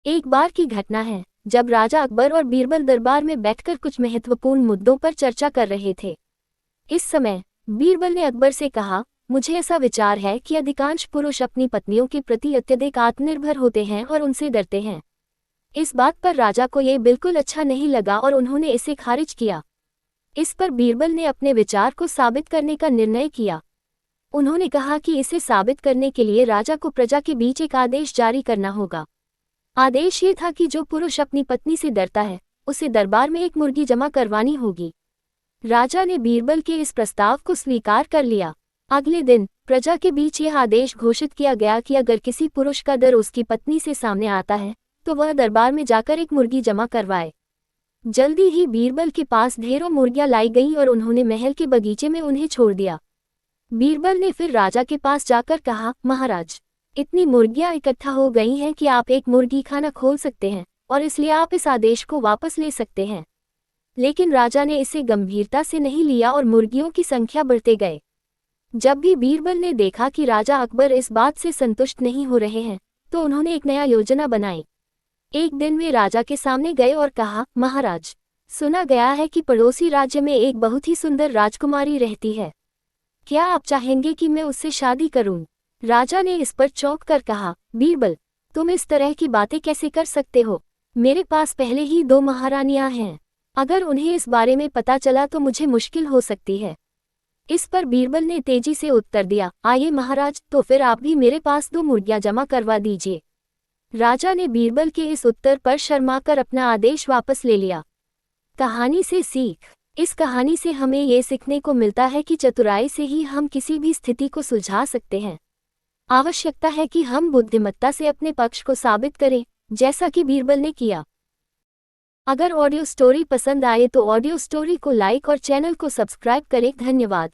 एक बार की घटना है जब राजा अकबर और बीरबल दरबार में बैठकर कुछ महत्वपूर्ण मुद्दों पर चर्चा कर रहे थे। इस समय बीरबल ने अकबर से कहा, मुझे ऐसा विचार है कि अधिकांश पुरुष अपनी पत्नियों के प्रति अत्यधिक आत्मनिर्भर होते हैं और उनसे डरते हैं। इस बात पर राजा को यह बिल्कुल अच्छा नहीं लगा और उन्होंने इसे खारिज किया। इस पर बीरबल ने अपने विचार को साबित करने का निर्णय किया। उन्होंने कहा कि इसे साबित करने के लिए राजा को प्रजा के बीच एक आदेश जारी करना होगा। आदेश ये था कि जो पुरुष अपनी पत्नी से डरता है उसे दरबार में एक मुर्गी जमा करवानी होगी। राजा ने बीरबल के इस प्रस्ताव को स्वीकार कर लिया। अगले दिन प्रजा के बीच यह आदेश घोषित किया गया कि अगर किसी पुरुष का डर उसकी पत्नी से सामने आता है तो वह दरबार में जाकर एक मुर्गी जमा करवाए। जल्दी ही बीरबल के पास ढेरों मुर्गियां लाई गईं और उन्होंने महल के बगीचे में उन्हें छोड़ दिया। बीरबल ने फिर राजा के पास जाकर कहा, महाराज, इतनी मुर्गियां इकट्ठा हो गई हैं कि आप एक मुर्गी खाना खोल सकते हैं और इसलिए आप इस आदेश को वापस ले सकते हैं। लेकिन राजा ने इसे गंभीरता से नहीं लिया और मुर्गियों की संख्या बढ़ते गए। जब भी बीरबल ने देखा कि राजा अकबर इस बात से संतुष्ट नहीं हो रहे हैं तो उन्होंने एक नया योजना बनाई। एक दिन वे राजा के सामने गए और कहा, महाराज, सुना गया है कि पड़ोसी राज्य में एक बहुत ही सुंदर राजकुमारी रहती है। क्या आप चाहेंगे कि मैं उससे शादी करूं? राजा ने इस पर चौंक कर कहा, बीरबल, तुम इस तरह की बातें कैसे कर सकते हो? मेरे पास पहले ही 2 महारानियां हैं। अगर उन्हें इस बारे में पता चला तो मुझे मुश्किल हो सकती है। इस पर बीरबल ने तेजी से उत्तर दिया, आइए महाराज, तो फिर आप भी मेरे पास 2 मुर्गियां जमा करवा दीजिए। राजा ने बीरबल के इस उत्तर पर शर्माकर अपना आदेश वापस ले लिया। कहानी से सीख। इस कहानी से हमें ये सीखने को मिलता है कि चतुराई से ही हम किसी भी स्थिति को सुलझा सकते हैं। आवश्यकता है कि हम बुद्धिमत्ता से अपने पक्ष को साबित करें, जैसा कि बीरबल ने किया। अगर ऑडियो स्टोरी पसंद आए तो ऑडियो स्टोरी को लाइक और चैनल को सब्सक्राइब करें। धन्यवाद।